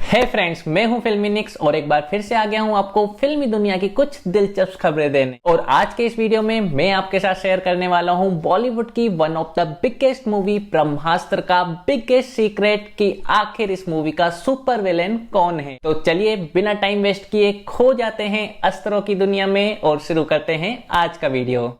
हे friends, मैं हूं फिल्मीनिक्स और एक बार फिर से आ गया हूं आपको फिल्मी दुनिया की कुछ दिलचस्प खबरें देने। और आज के इस वीडियो में मैं आपके साथ शेयर करने वाला हूं बॉलीवुड की one of the biggest movie Brahmastra का बिगेस्ट सीक्रेट कि आखिर इस मूवी का सुपर विलेन कौन है। तो चलिए बिना टाइम वेस्ट किए खो जाते हैं अस्त्रों की दुनिया में और शुरू करते हैं आज का वीडियो।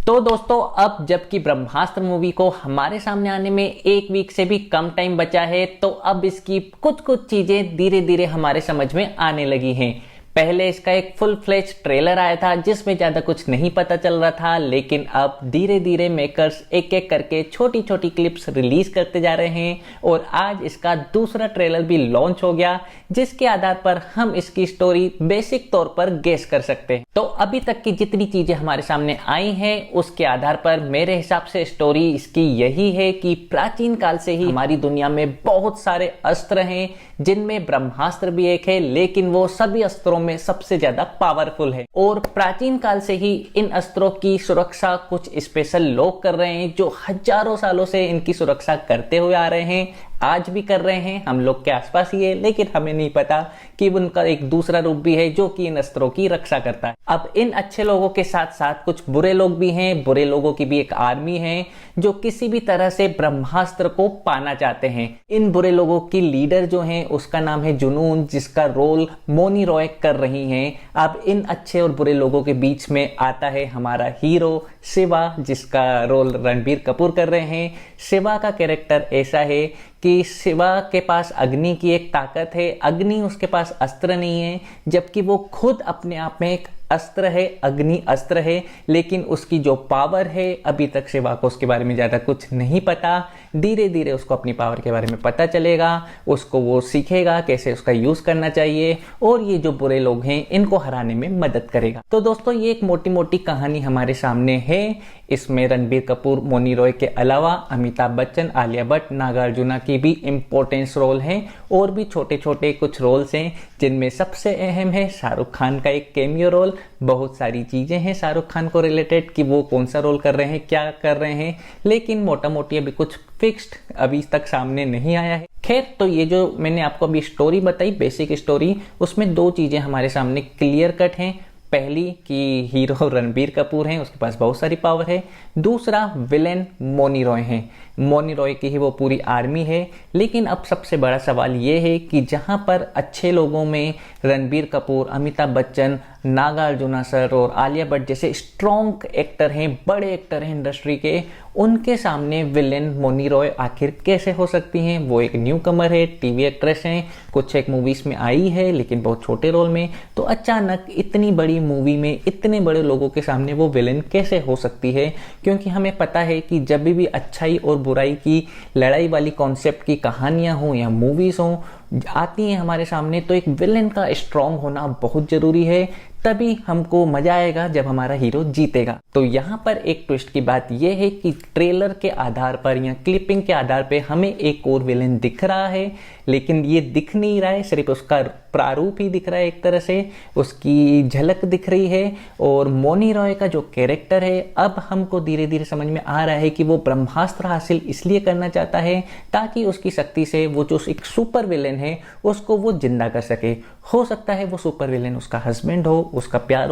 तो दोस्तों, अब जबकि ब्रह्मास्त्र मूवी को हमारे सामने आने में एक वीक से भी कम टाइम बचा है, तो अब इसकी कुछ चीजें धीरे धीरे हमारे समझ में आने लगी हैं। पहले इसका एक फुल फ्लेज ट्रेलर आया था जिसमें ज्यादा कुछ नहीं पता चल रहा था, लेकिन अब धीरे धीरे मेकर्स एक एक करके छोटी छोटी क्लिप्स रिलीज करते जा रहे हैं और आज इसका दूसरा ट्रेलर भी लॉन्च हो गया, जिसके आधार पर हम इसकी स्टोरी बेसिक तौर पर गेस कर सकते हैं। तो अभी तक की जितनी चीजें हमारे सामने आई हैं उसके आधार पर मेरे हिसाब से स्टोरी इसकी यही है कि प्राचीन काल से ही हमारी दुनिया में बहुत सारे अस्त्र हैं, जिनमें ब्रह्मास्त्र भी एक है, लेकिन वो सभी अस्त्रों में सबसे ज्यादा पावरफुल है। और प्राचीन काल से ही इन अस्त्रों की सुरक्षा कुछ स्पेशल लोग कर रहे हैं, जो हजारों सालों से इनकी सुरक्षा करते हुए आ रहे हैं, आज भी कर रहे हैं, हम लोग के आसपास ही है, लेकिन हमें नहीं पता कि उनका एक दूसरा रूप भी है जो कि इन अस्त्रों की रक्षा करता है। अब इन अच्छे लोगों के साथ साथ कुछ बुरे लोग भी हैं, बुरे लोगों की भी एक आर्मी है जो किसी भी तरह से ब्रह्मास्त्र को पाना चाहते हैं। इन बुरे लोगों की लीडर जो है उसका नाम है जुनून, जिसका रोल मौनी रॉय कर रही हैं। अब इन अच्छे और बुरे लोगों के बीच में आता है हमारा हीरो शिवा, जिसका रोल रणबीर कपूर कर रहे हैं। शिवा का कैरेक्टर ऐसा है कि शिवा के पास अग्नि की एक ताकत है, अग्नि उसके पास अस्त्र नहीं है, जबकि वो खुद अपने आप में एक अस्त्र है, अग्नि अस्त्र है, लेकिन उसकी जो पावर है अभी तक शिवा को उसके बारे में ज्यादा कुछ नहीं पता। धीरे धीरे उसको अपनी पावर के बारे में पता चलेगा, उसको वो सीखेगा कैसे उसका यूज करना चाहिए और ये जो बुरे लोग हैं इनको हराने में मदद करेगा। तो दोस्तों, ये एक मोटी मोटी कहानी हमारे सामने है। इसमें रणबीर कपूर, मौनी रॉय के अलावा अमिताभ बच्चन, आलिया भट्ट, नागार्जुना की भी इंपॉर्टेंस रोल है और भी छोटे छोटे कुछ रोल्स हैं, जिनमें सबसे अहम है शाहरुख खान का एक कैमियो रोल। बहुत सारी चीजें हैं शाहरुख खान को रिलेटेड कि वो कौन सा रोल कर रहे हैं, क्या कर रहे हैं, लेकिन मोटा मोटी अभी कुछ फिक्स्ड अभी तक सामने नहीं आया है। खैर, तो ये जो मैंने आपको अभी स्टोरी बताई, बेसिक स्टोरी, उसमें दो चीजें हमारे सामने क्लियर कट हैं। पहली कि हीरो रणबीर कपूर हैं, उसके पास बहुत सारी पावर है। दूसरा, विलेन मौनी रॉय हैं, मौनी रॉय की ही वो पूरी आर्मी है। लेकिन अब सबसे बड़ा सवाल ये है कि जहां पर अच्छे लोगों में रणबीर कपूर, अमिताभ बच्चन, नागार्जुना सर और आलिया भट्ट जैसे स्ट्रॉन्ग एक्टर हैं, बड़े एक्टर हैं इंडस्ट्री के, उनके सामने विलेन मौनी रॉय आखिर कैसे हो सकती हैं। वो एक न्यू कमर है, टीवी एक्ट्रेस हैं, कुछ एक मूवीज में आई है लेकिन बहुत छोटे रोल में। तो अचानक इतनी बड़ी मूवी में इतने बड़े लोगों के सामने वो विलेन कैसे हो सकती है, क्योंकि हमें पता है कि जब भी अच्छाई और बुराई की लड़ाई वाली कॉन्सेप्ट की कहानियां हो या मूवीज हो आती हैं हमारे सामने, तो एक विलेन का स्ट्रॉन्ग होना बहुत जरूरी है, तभी हमको मजा आएगा जब हमारा हीरो जीतेगा। तो यहाँ पर एक ट्विस्ट की बात यह है कि ट्रेलर के आधार पर या क्लिपिंग के आधार पर हमें एक और विलेन दिख रहा है, लेकिन ये दिख नहीं रहा है, सिर्फ उसका प्रारूप ही दिख रहा है, एक तरह से उसकी झलक दिख रही है। और मौनी रॉय का जो कैरेक्टर है, अब हमको धीरे धीरे समझ में आ रहा है कि वो ब्रह्मास्त्र हासिल इसलिए करना चाहता है ताकि उसकी शक्ति से वो जो एक सुपर विलेन है उसको वो जिंदा कर सके। हो सकता है वो सुपर विलेन उसका हस्बैंड उसका प्यार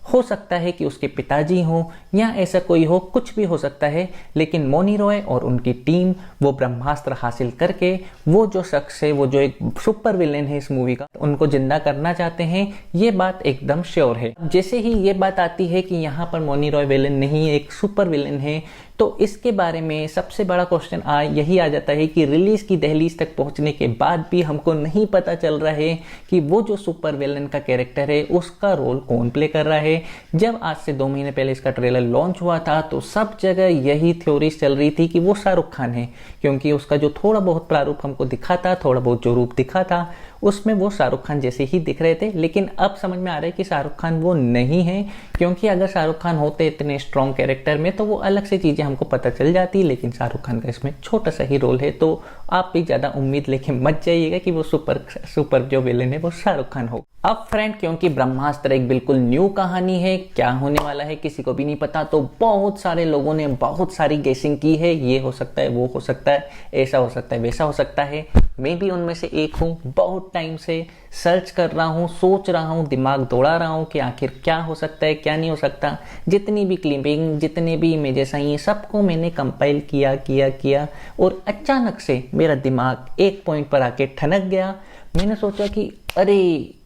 हो सकता है कि उसके पिताजी हो या ऐसा कोई हो, कुछ भी हो सकता है। लेकिन मौनी रॉय और उनकी टीम वो ब्रह्मास्त्र हासिल करके वो जो शख्स है, वो जो एक सुपर विलेन है इस मूवी का, उनको जिंदा करना चाहते हैं। ये बात एकदम श्योर है। जैसे ही ये बात आती है कि यहाँ पर मौनी रॉय विलेन नहीं, एक सुपर विलेन है, तो इसके बारे में सबसे बड़ा क्वेश्चन यही आ जाता है कि रिलीज की दहलीज तक पहुंचने के बाद भी हमको नहीं पता चल रहा है कि वो जो सुपर विलेन का कैरेक्टर है उसका रोल कौन प्ले कर रहा है। जब आज से 2 महीने पहले इसका ट्रेलर लॉन्च हुआ था तो सब जगह यही थ्योरीज चल रही थी कि वो शाहरुख खान है, क्योंकि उसका जो थोड़ा बहुत प्रारूप हमको दिखा था, थोड़ा बहुत जो रूप दिखा था, उसमें वो शाहरुख खान जैसे ही दिख रहे थे। लेकिन अब समझ में आ रहा है कि शाहरुख खान वो नहीं है, क्योंकि अगर शाहरुख खान होते इतने स्ट्रॉन्ग कैरेक्टर में तो वो अलग से चीजें हमको पता चल जाती, लेकिन शाहरुख खान का इसमें छोटा सा ही रोल है। तो आप भी ज्यादा उम्मीद लेके मत जाइएगा कि वो सुपर जो विलेन है वो शाहरुख खान हो। अब फ्रेंड, क्योंकि ब्रह्मास्त्र एक बिल्कुल न्यू कहानी है, क्या होने वाला है किसी को भी नहीं पता, तो बहुत सारे लोगों ने बहुत सारी गेसिंग की है। ये हो सकता है, वो हो सकता है, ऐसा हो सकता है, वैसा हो सकता है। मैं भी उनमें से एक हूँ। बहुत टाइम से सर्च कर रहा हूँ, सोच रहा हूँ, दिमाग दौड़ा रहा हूँ कि आखिर क्या हो सकता है, क्या नहीं हो सकता। जितनी भी क्लिपिंग, जितने भी इमेजेस आई हैं, सबको मैंने कंपाइल किया किया किया और अचानक से मेरा दिमाग एक पॉइंट पर आके ठनक गया। मैंने सोचा कि अरे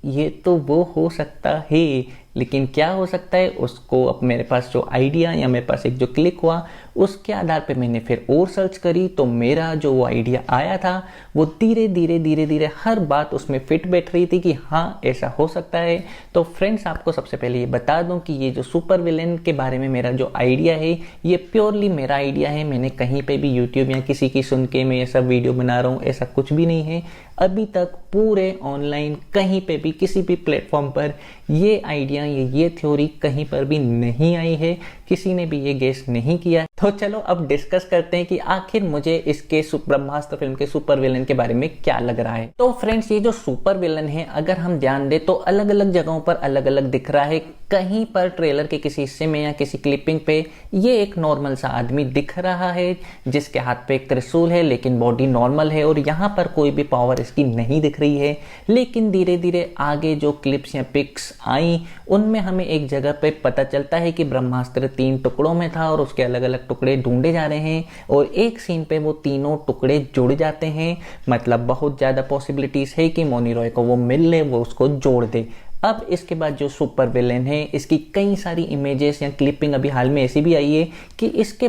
ये तो वो हो सकता है, लेकिन क्या हो सकता है उसको, अब मेरे पास जो आइडिया या मेरे पास एक जो क्लिक हुआ उसके आधार पे मैंने फिर और सर्च करी, तो मेरा जो वो आइडिया आया था वो धीरे धीरे धीरे धीरे हर बात उसमें फिट बैठ रही थी कि हाँ ऐसा हो सकता है। तो फ्रेंड्स, आपको सबसे पहले ये बता दूं कि ये जो सुपर विलेन के बारे में मेरा जो आइडिया है ये प्योरली मेरा आइडिया है। मैंने कहीं पे भी यूट्यूब या किसी की सुन के मैं ये सब वीडियो बना रहा हूँ, ऐसा कुछ भी नहीं है। अभी तक पूरे ऑनलाइन कहीं पे भी किसी भी प्लेटफॉर्म पर ये आइडिया, ये थ्योरी कहीं पर भी नहीं आई है, किसी ने भी ये गेस नहीं किया। तो चलो अब डिस्कस करते हैं कि आखिर मुझे इसके ब्रह्मास्त्र फिल्म के सुपर विलन के बारे में क्या लग रहा है। तो फ्रेंड्स, ये जो सुपर विलन है, अगर हम ध्यान दें तो अलग अलग जगहों पर अलग अलग दिख रहा है। कहीं पर ट्रेलर के किसी हिस्से में या किसी क्लिपिंग पे ये एक नॉर्मल सा आदमी दिख रहा है जिसके हाथ पे एक त्रिशूल है, लेकिन बॉडी नॉर्मल है और यहाँ पर कोई भी पावर इसकी नहीं दिख रही है। लेकिन धीरे धीरे आगे जो क्लिप्स या पिक्स आई उनमें हमें एक जगह पे पता चलता है कि ब्रह्मास्त्र 3 टुकड़ों में था और उसके अलग अलग टुकड़े ढूंढे जा रहे हैं और एक सीन पे वो तीनों टुकड़े जुड़ जाते हैं। मतलब बहुत ज्यादा पॉसिबिलिटीज है कि मौनी रॉय को वो मिल ले, वो उसको जोड़ दे। अब इसके बाद जो सुपर विलेन है, इसकी कई सारी इमेजेस या क्लिपिंग अभी हाल में ऐसी भी आई है कि इसके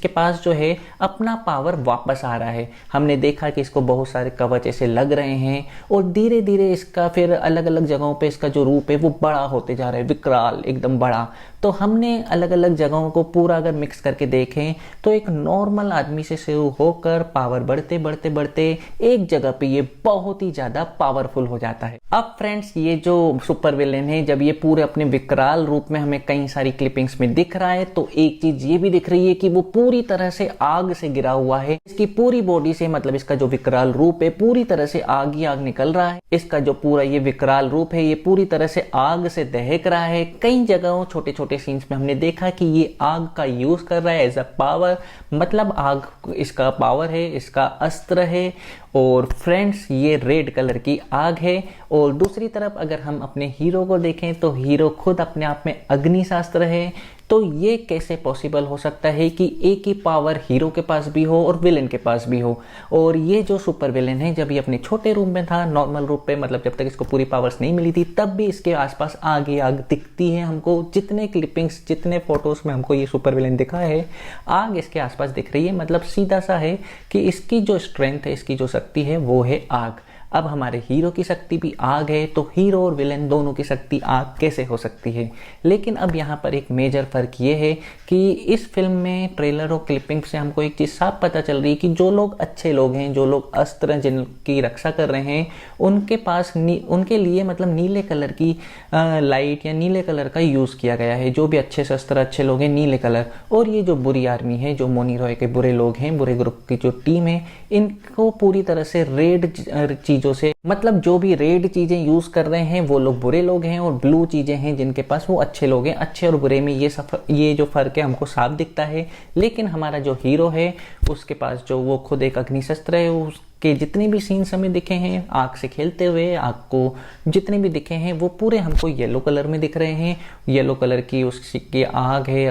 पास जो है अपना पावर वापस आ रहा है। हमने देखा कि इसको बहुत सारे कवच ऐसे लग रहे हैं और धीरे धीरे इसका फिर अलग अलग जगहों पे इसका जो रूप है वो बड़ा होते जा रहा है, विकराल, एकदम बड़ा। तो हमने अलग अलग जगहों को पूरा अगर मिक्स करके देखें तो एक नॉर्मल आदमी से शुरू होकर पावर बढ़ते बढ़ते बढ़ते एक जगह पे ये बहुत ही ज्यादा पावरफुल हो जाता है। अब फ्रेंड्स, ये जो सुपर विलेन है, जब ये पूरे अपने विकराल रूप में हमें कई सारी क्लिपिंग्स में दिख रहा है तो एक चीज ये भी दिख रही है कि वो पूरी तरह से आग से गिरा हुआ है। इसकी पूरी बॉडी से, मतलब इसका जो विकराल रूप है, पूरी तरह से आग ही आग निकल रहा है। इसका जो पूरा ये विकराल रूप है ये पूरी तरह से आग से दहक रहा है। कई जगहों छोटे छोटे सीन्स में हमने देखा कि ये आग का यूज कर रहा है एज अ पावर, मतलब आग इसका पावर है, इसका अस्त्र है। और फ्रेंड्स, ये रेड कलर की आग है। और दूसरी तरफ अगर हम अपने हीरो को देखें तो हीरो खुद अपने आप में अग्नि शास्त्र है। तो ये कैसे पॉसिबल हो सकता है कि एक ही पावर हीरो के पास भी हो और विलेन के पास भी हो। और ये जो सुपर विलेन है, जब ये अपने छोटे रूप में था, नॉर्मल रूप पे, मतलब जब तक इसको पूरी पावर्स नहीं मिली थी, तब भी इसके आसपास आग ही आग दिखती है हमको। जितने क्लिपिंग्स, जितने फोटोज में हमको ये सुपर विलेन दिखा है, आग इसके आसपास दिख रही है। मतलब सीधा सा है कि इसकी जो स्ट्रेंथ है, इसकी जो शक्ति है वो है आग। अब हमारे हीरो की शक्ति भी आग है, तो हीरो और विलेन दोनों की शक्ति आग कैसे हो सकती है। लेकिन अब यहाँ पर एक मेजर फर्क ये है कि इस फिल्म में ट्रेलर और क्लिपिंग से हमको एक चीज साफ पता चल रही है कि जो लोग अच्छे लोग हैं, जो लोग अस्त्र जिनकी रक्षा कर रहे हैं, उनके पास उनके लिए मतलब नीले कलर की लाइट या नीले कलर का यूज किया गया है। जो भी अच्छे शस्त्र, अच्छे लोग हैं, नीले कलर। और ये जो बुरी आर्मी है, जो मौनी रॉय के बुरे लोग हैं, बुरे ग्रुप की जो टीम है, इनको पूरी तरह से रेड चीजों से, मतलब जो भी रेड चीजें यूज कर रहे हैं वो लोग बुरे लोग हैं और ब्लू चीजें हैं जिनके पास वो अच्छे लोग हैं। अच्छे और बुरे में ये जो फर्क है हमको साफ दिखता है। लेकिन हमारा जो हीरो है उसके पास जो वो खुद एक अग्नि शस्त्र है, उसके जितने भी सीन्स हमें दिखे हैं आग से खेलते हुए, आग को जितने भी दिखे हैं वो पूरे हमको येलो कलर में दिख रहे हैं। येलो कलर की उसकी आग है,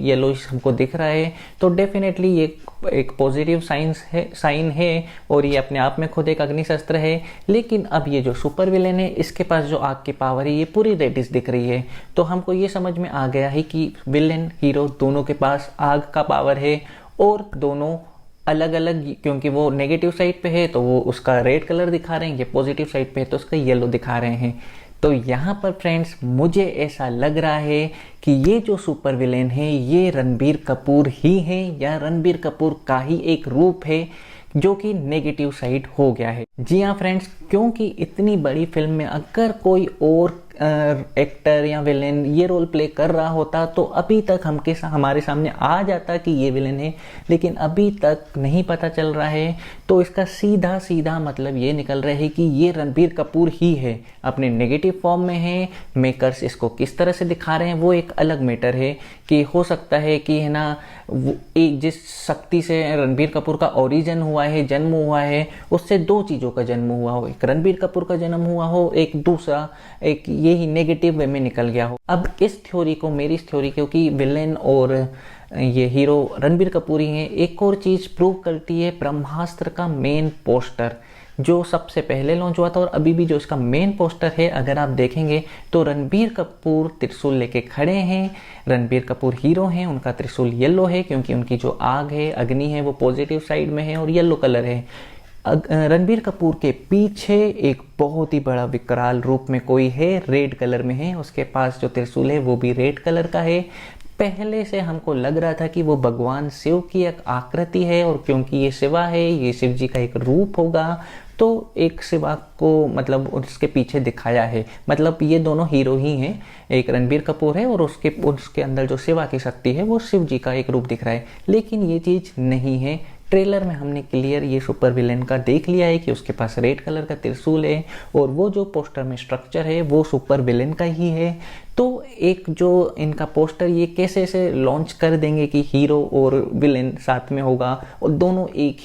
येलो हमको दिख रहा है। तो डेफिनेटली ये एक पॉजिटिव साइन है और ये अपने आप में खुद एक अग्नि शस्त्र है। लेकिन अब ये जो सुपर विलेन है, इसके पास जो आग की पावर है ये पूरी रेडिश दिख रही है। तो हमको ये समझ में आ गया है कि विलेन हीरो दोनों के पास आग का पावर है और दोनों अलग अलग, क्योंकि वो नेगेटिव साइड पे है तो वो उसका रेड कलर दिखा रहे हैं, ये पॉजिटिव साइड पे है तो उसका येलो दिखा रहे हैं। तो यहाँ पर फ्रेंड्स, मुझे ऐसा लग रहा है कि ये जो सुपर विलेन है ये रणबीर कपूर ही है, या रणबीर कपूर का ही एक रूप है जो कि नेगेटिव साइड हो गया है। जी हाँ फ्रेंड्स, क्योंकि इतनी बड़ी फिल्म में अगर कोई और एक्टर या विलेन ये रोल प्ले कर रहा होता तो अभी तक हमारे सामने आ जाता कि ये विलेन है, लेकिन अभी तक नहीं पता चल रहा है। तो इसका सीधा सीधा मतलब ये निकल रहा है कि ये रणबीर कपूर ही है, अपने नेगेटिव फॉर्म में है। मेकर्स इसको किस तरह से दिखा रहे हैं वो एक अलग मैटर है, कि हो सकता है कि है ना एक जिस शक्ति से रणबीर कपूर का ओरिजिन हुआ है, जन्म हुआ है, उससे दो चीज़ों का जन्म हुआ हो, एक रणबीर कपूर का जन्म हुआ हो, एक दूसरा एक यही नेगेटिव वे में निकल गया हो। अब इस थ्योरी को, मेरी इस थ्योरी क्योंकि विलेन और ये हीरो रणबीर कपूर ही है, एक और चीज़ प्रूव करती है ब्रह्मास्त्र का मेन पोस्टर जो सबसे पहले लॉन्च हुआ था, और अभी भी जो इसका मेन पोस्टर है अगर आप देखेंगे तो रणबीर कपूर त्रिशूल लेके खड़े हैं। रणबीर कपूर हीरो हैं, उनका त्रिशूल येलो है क्योंकि उनकी जो आग है, अग्नि है, वो पॉजिटिव साइड में है और येलो कलर है। रणबीर कपूर के पीछे एक बहुत ही बड़ा विकराल रूप में कोई है, रेड कलर में है, उसके पास जो त्रिशूल है वो भी रेड कलर का है। पहले से हमको लग रहा था कि वो भगवान शिव की एक आकृति है, और क्योंकि ये शिवा है, ये शिव जी का एक रूप होगा, तो एक शिवा को मतलब उसके पीछे दिखाया है। मतलब ये दोनों हीरो ही हैं, एक रणबीर कपूर है और उसके अंदर जो शिवा की शक्ति है वो शिव जी का एक रूप दिख रहा है। लेकिन ये चीज़ नहीं है। ट्रेलर में हमने क्लियर ये सुपर विलेन का देख लिया है कि उसके पास रेड कलर का त्रिशूल है, और वो जो पोस्टर में स्ट्रक्चर है वो सुपर विलेन का ही है। तो एक जो इनका पोस्टर ये कैसे से लॉन्च कर देंगे कि हीरो और विलेन साथ में होगा, और दोनों एक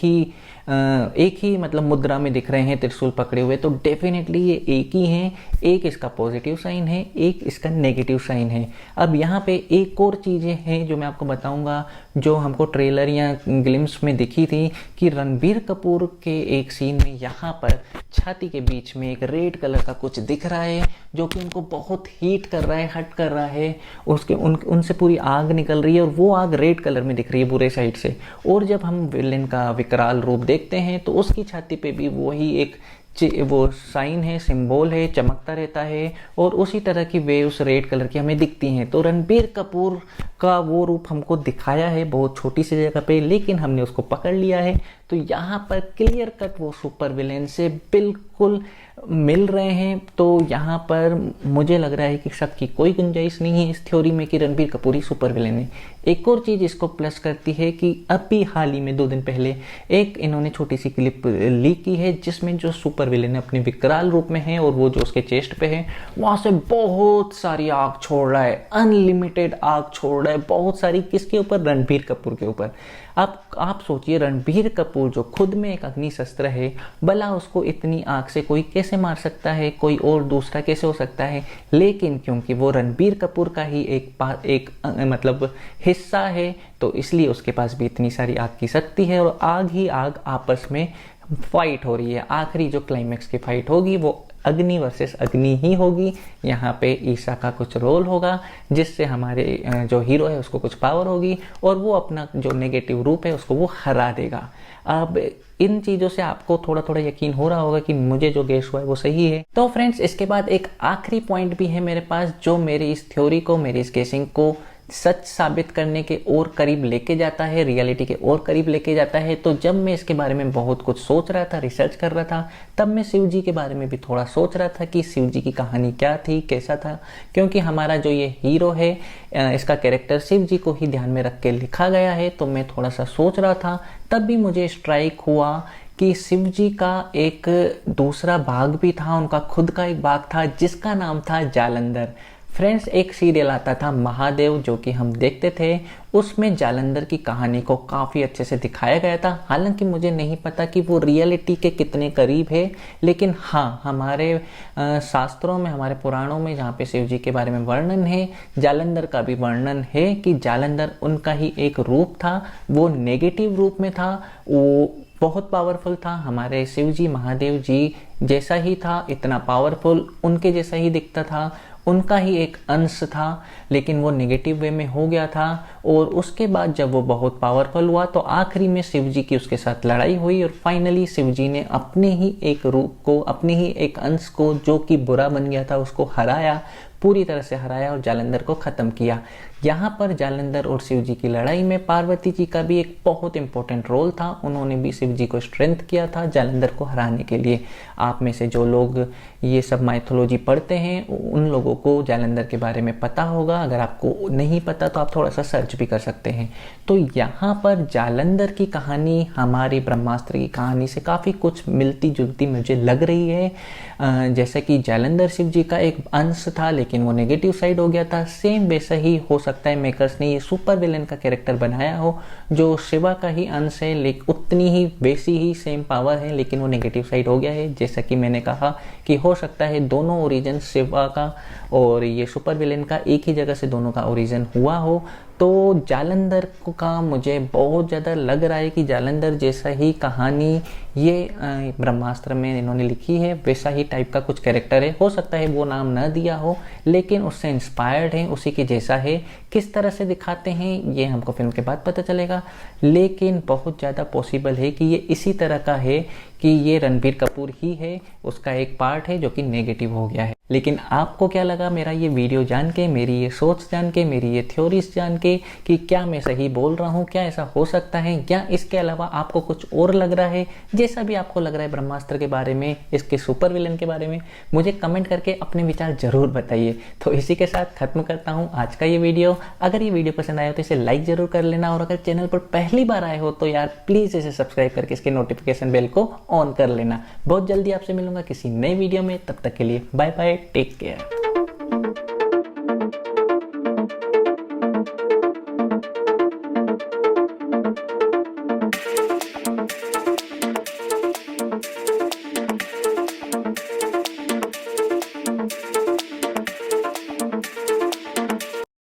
ही मतलब मुद्रा में दिख रहे हैं त्रिशूल पकड़े हुए, तो डेफिनेटली ये एक ही हैं। एक इसका पॉजिटिव साइन है, एक इसका नेगेटिव साइन है। अब यहाँ पे एक और चीज़ें हैं जो मैं आपको बताऊंगा, जो हमको ट्रेलर या ग्लिम्स में दिखी थी कि रणबीर कपूर के एक सीन में यहाँ पर छाती के बीच में एक रेड कलर का कुछ दिख रहा है, जो कि उनको बहुत हीट कर रहा है, हट कर रहा है, उनसे पूरी आग निकल रही है, और वो आग रेड कलर में दिख रही है बुरे साइड से। और जब हम विलेन का विकराल रूप देखते हैं तो उसकी छाती पे भी वही एक वो साइन है, सिंबल है, चमकता रहता है, और उसी तरह की वेव्स रेड कलर की हमें दिखती हैं। तो रणबीर कपूर का वो रूप हमको दिखाया है बहुत छोटी सी जगह पे, लेकिन हमने उसको पकड़ लिया है। तो यहाँ पर क्लियर कट वो सुपर विलेन से बिल्कुल मिल रहे हैं। तो यहाँ पर मुझे लग रहा है कि शक की कोई गुंजाइश नहीं है इस थ्योरी में कि रणबीर कपूर ही सुपर विलेन है। एक और चीज़ इसको प्लस करती है कि अभी हाल ही में 2 दिन पहले एक इन्होंने छोटी सी क्लिप लीक की है, जिसमें जो सुपर विलेन अपने विकराल रूप में है और वो जो उसके चेस्ट पे है वहाँ से बहुत सारी आग छोड़ रहा है, अनलिमिटेड आग छोड़ रहा है, बहुत सारी। किसके ऊपर? रणबीर कपूर के ऊपर। आप सोचिए, रणबीर कपूर जो खुद में एक अग्नि शस्त्र है, भला उसको इतनी आग से कोई कैसे मार सकता है, कोई और दूसरा कैसे हो सकता है? लेकिन क्योंकि वो रणबीर कपूर का ही एक मतलब हिस्सा है, तो इसलिए उसके पास भी इतनी सारी आग की शक्ति है, और आग ही आग आपस में फाइट हो रही है। आखिरी जो क्लाइमेक्स की फाइट होगी वो अग्नि वर्सेस अग्नि ही होगी। यहाँ पे ईसा का कुछ रोल होगा, जिससे हमारे जो हीरो है उसको कुछ पावर होगी, और वो अपना जो नेगेटिव रूप है उसको वो हरा देगा। अब इन चीज़ों से आपको थोड़ा थोड़ा यकीन हो रहा होगा कि मुझे जो गेस हुआ है वो सही है। तो फ्रेंड्स, इसके बाद एक आखिरी पॉइंट भी है मेरे पास, जो मेरी इस थ्योरी को, मेरी इस गेसिंग को सच साबित करने के और करीब लेके जाता है, रियलिटी के और करीब लेके जाता है। तो जब मैं इसके बारे में बहुत कुछ सोच रहा था, रिसर्च कर रहा था, तब मैं शिव जी के बारे में भी थोड़ा सोच रहा था कि शिव जी की कहानी क्या थी, कैसा था। क्योंकि हमारा जो ये हीरो है, इसका कैरेक्टर शिव जी को ही ध्यान में रख के लिखा गया है, तो मैं थोड़ा सा सोच रहा था। तब भी मुझे स्ट्राइक हुआ कि शिव जी का एक दूसरा भाग भी था, उनका खुद का एक भाग था जिसका नाम था जालंधर। फ्रेंड्स, एक सीरियल आता था महादेव जो कि हम देखते थे, उसमें जालंधर की कहानी को काफ़ी अच्छे से दिखाया गया था। हालांकि मुझे नहीं पता कि वो रियलिटी के कितने करीब है, लेकिन हाँ, हमारे शास्त्रों में, हमारे पुराणों में जहाँ पे शिव जी के बारे में वर्णन है, जालंधर का भी वर्णन है कि जालंधर उनका ही एक रूप था, वो नेगेटिव रूप में था, वो बहुत पावरफुल था। हमारे शिव जी, महादेव जी जैसा ही था, इतना पावरफुल, उनके जैसा ही दिखता था, उनका ही एक अंश था, लेकिन वो नेगेटिव वे में हो गया था। और उसके बाद जब वो बहुत पावरफुल हुआ तो आखिरी में शिव जी की उसके साथ लड़ाई हुई, और फाइनली शिव जी ने अपने ही एक रूप को, अपने ही एक अंश को जो कि बुरा बन गया था, उसको हराया। पूरी तरह से हराया और जालंधर को खत्म किया। यहाँ पर जालंधर और शिव जी की लड़ाई में पार्वती जी का भी एक बहुत इंपॉर्टेंट रोल था। उन्होंने भी शिव जी को स्ट्रेंथ किया था जालंधर को हराने के लिए। आप में से जो लोग ये सब माइथोलॉजी पढ़ते हैं उन लोगों को जालंधर के बारे में पता होगा। अगर आपको नहीं पता तो आप थोड़ा सा सर्च भी कर सकते हैं। तो यहाँ पर जालंधर की कहानी हमारी ब्रह्मास्त्र की कहानी से काफ़ी कुछ मिलती जुलती मुझे लग रही है। जैसे कि जालंधर शिव जी का एक अंश था लेकिन वो नेगेटिव साइड हो गया था, सेम वैसा ही हो सकता है मेकर्स ने ये सुपर विलेन का कैरेक्टर बनाया हो जो शिवा का ही अंश है, लेकिन उतनी ही वैसी ही सेम पावर है लेकिन वो नेगेटिव साइड हो गया है। जैसा कि मैंने कहा कि हो सकता है दोनों ओरिजिन शिवा का और ये सुपर विलेन का एक ही जगह से दोनों का ओरिजिन हुआ हो। तो जालंधर का मुझे बहुत ज़्यादा लग रहा है कि जालंधर जैसा ही कहानी ये ब्रह्मास्त्र में इन्होंने लिखी है, वैसा ही टाइप का कुछ कैरेक्टर है। हो सकता है वो नाम न दिया हो लेकिन उससे इंस्पायर्ड है, उसी के जैसा है। किस तरह से दिखाते हैं ये हमको फिल्म के बाद पता चलेगा, लेकिन बहुत ज़्यादा पॉसिबल है कि ये इसी तरह का है कि ये रणबीर कपूर ही है, उसका एक पार्ट है जो कि नेगेटिव हो गया है। लेकिन आपको क्या लगा मेरा ये वीडियो जान के, मेरी ये सोच जान के, मेरी ये थ्योरीज जान के कि क्या मैं सही बोल रहा हूँ, क्या ऐसा हो सकता है, या इसके अलावा आपको कुछ और लग रहा है? जैसा भी आपको लग रहा है ब्रह्मास्त्र के बारे में, इसके सुपर विलन के बारे में, मुझे कमेंट करके अपने विचार जरूर बताइए। तो इसी के साथ खत्म करता हूँ आज का ये वीडियो। अगर ये वीडियो पसंद आया तो इसे लाइक जरूर कर लेना, और अगर चैनल पर पहली बार आए हो तो यार प्लीज़ इसे सब्सक्राइब करके इसके नोटिफिकेशन बेल को ऑन कर लेना। बहुत जल्दी आपसे मिलूंगा किसी नए वीडियो में, तब तक के लिए बाय बाय, टेक केयर।